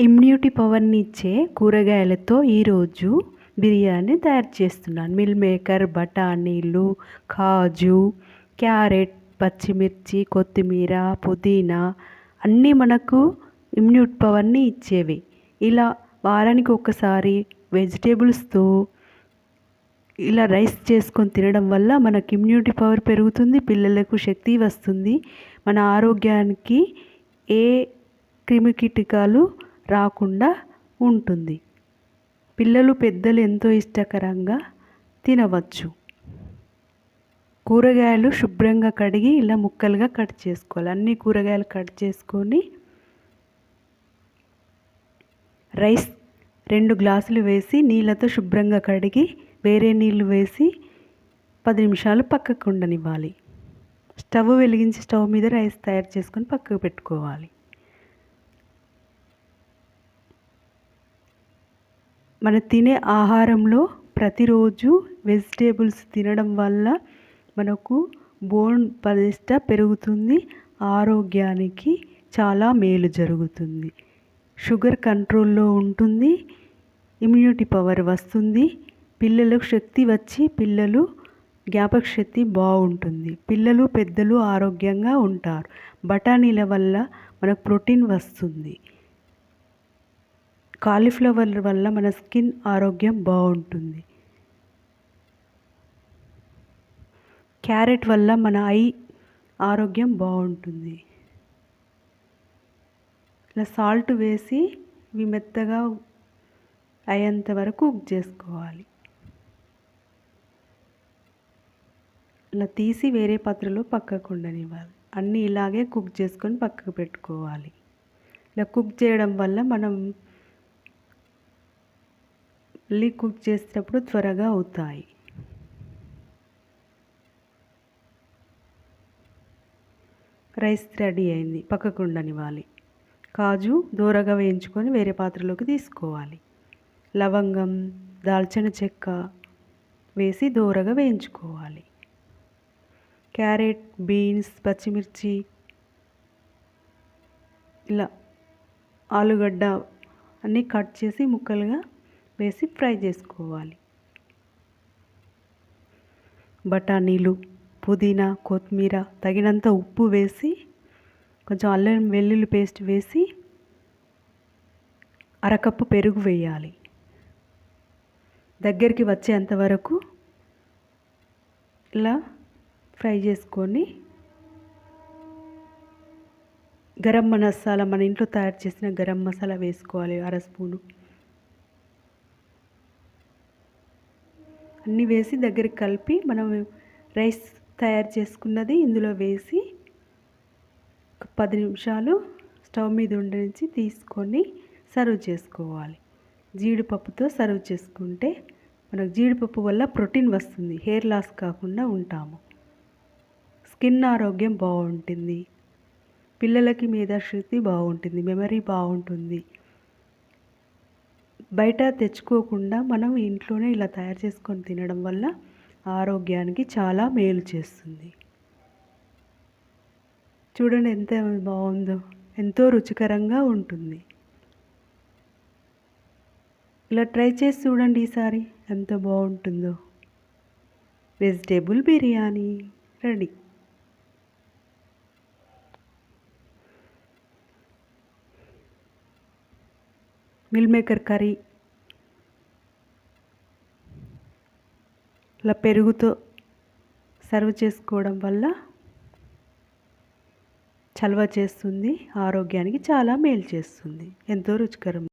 Immunity పవర్ని ఇచ్చే కూరగాయలతో ఈరోజు బిర్యానీ తయారు చేస్తున్నాను. మిల్ మేకర్, బఠానీలు, కాజు, క్యారెట్, పచ్చిమిర్చి, కొత్తిమీర, పుదీనా అన్నీ మనకు ఇమ్యూనిటీ పవర్ని ఇచ్చేవి. ఇలా వారానికి ఒకసారి వెజిటేబుల్స్తో ఇలా రైస్ చేసుకొని తినడం వల్ల మనకి ఇమ్యూనిటీ పవర్ పెరుగుతుంది, పిల్లలకు శక్తి వస్తుంది, మన ఆరోగ్యానికి ఏ క్రిమికీటకాలు రాకుండా ఉంటుంది. పిల్లలు పెద్దలు ఎంతో ఇష్టకరంగా తినవచ్చు. కూరగాయలు శుభ్రంగా కడిగి ఇలా ముక్కలుగా కట్ చేసుకోవాలి. అన్ని కూరగాయలు కట్ చేసుకొని రైస్ 2 గ్లాసులు వేసి నీళ్ళతో శుభ్రంగా కడిగి వేరే నీళ్ళు వేసి 10 నిమిషాలు పక్కకు ఉండనివ్వాలి. స్టవ్ వెలిగించి స్టవ్ మీద రైస్ తయారు చేసుకొని పక్కకు పెట్టుకోవాలి. మన తినే ఆహారంలో ప్రతిరోజు వెజిటేబుల్స్ తినడం వల్ల మనకు బోన్ బలిష్ట పెరుగుతుంది, ఆరోగ్యానికి చాలా మేలు జరుగుతుంది, షుగర్ కంట్రోల్లో ఉంటుంది, ఇమ్యూనిటీ పవర్ వస్తుంది, పిల్లలకు శక్తి వచ్చి పిల్లలు జ్ఞాపక శక్తి బాగుంటుంది, పిల్లలు పెద్దలు ఆరోగ్యంగా ఉంటారు. బఠానీల వల్ల మనకు ప్రోటీన్ వస్తుంది. కాలీఫ్లవర్ వల్ల మన స్కిన్ ఆరోగ్యం బాగుంటుంది. క్యారెట్ వల్ల మన ఐ ఆరోగ్యం బాగుంటుంది. ఇలా సాల్ట్ వేసి ఇవి మెత్తగా అయ్యేంత వరకు కుక్ చేసుకోవాలి. ఇలా తీసి వేరే పాత్రలో పక్కకు ఉండనివ్వాలి. అన్నీ ఇలాగే కుక్ చేసుకొని పక్కకు పెట్టుకోవాలి. ఇలా కుక్ చేయడం వల్ల మనం మళ్ళీ కుక్ చేసేటప్పుడు త్వరగా అవుతాయి. రైస్ రెడీ అయింది, పక్కకు ఉండనివ్వాలి. కాజు దూరగా వేయించుకొని వేరే పాత్రలోకి తీసుకోవాలి. లవంగం, దాల్చిన చెక్క వేసి దూరగా వేయించుకోవాలి. క్యారెట్, బీన్స్, పచ్చిమిర్చి, ఇలా ఆలుగడ్డ అన్నీ కట్ చేసి ముక్కలుగా వేసి ఫ్రై చేసుకోవాలి. బఠానీలు, పుదీనా, కొత్తిమీర, తగినంత ఉప్పు వేసి కొంచెం అల్లం వెల్లుల్లి పేస్ట్ వేసి అరకప్పు పెరుగు వేయాలి. దగ్గరికి వచ్చేంత వరకు ఇలా ఫ్రై చేసుకొని గరం మసాలా, మన ఇంట్లో తయారు చేసిన గరం మసాలా వేసుకోవాలి 1/2 స్పూను. అన్నీ వేసి దగ్గరికి కలిపి మనం రైస్ తయారు చేసుకున్నది ఇందులో వేసి 10 నిమిషాలు స్టవ్ మీద ఉండనించి తీసుకొని సర్వ్ చేసుకోవాలి. జీడిపప్పుతో సర్వ్ చేసుకుంటే మనకు జీడిపప్పు వల్ల ప్రోటీన్ వస్తుంది, హెయిర్ లాస్ కాకుండా ఉంటాము, స్కిన్ ఆరోగ్యం బాగుంటుంది, పిల్లలకి మేధాశక్తి బాగుంటుంది, మెమరీ బాగుంటుంది. బయట తెచ్చుకోకుండా మనం ఇంట్లోనే ఇలా తయారు చేసుకొని తినడం వల్ల ఆరోగ్యానికి చాలా మేలు చేస్తుంది. చూడండి ఎంత బాగుందో, ఎంతో రుచికరంగా ఉంటుంది. ఇలా ట్రై చేసి చూడండి ఈసారి, ఎంత బాగుంటుందో. Vegetable biryani ready. Meal maker curry ఇలా పెరుగుతో సర్వ్ చేసుకోవడం వల్ల చలవ చేస్తుంది, ఆరోగ్యానికి చాలా మేలు చేస్తుంది, ఎంతో రుచికరం.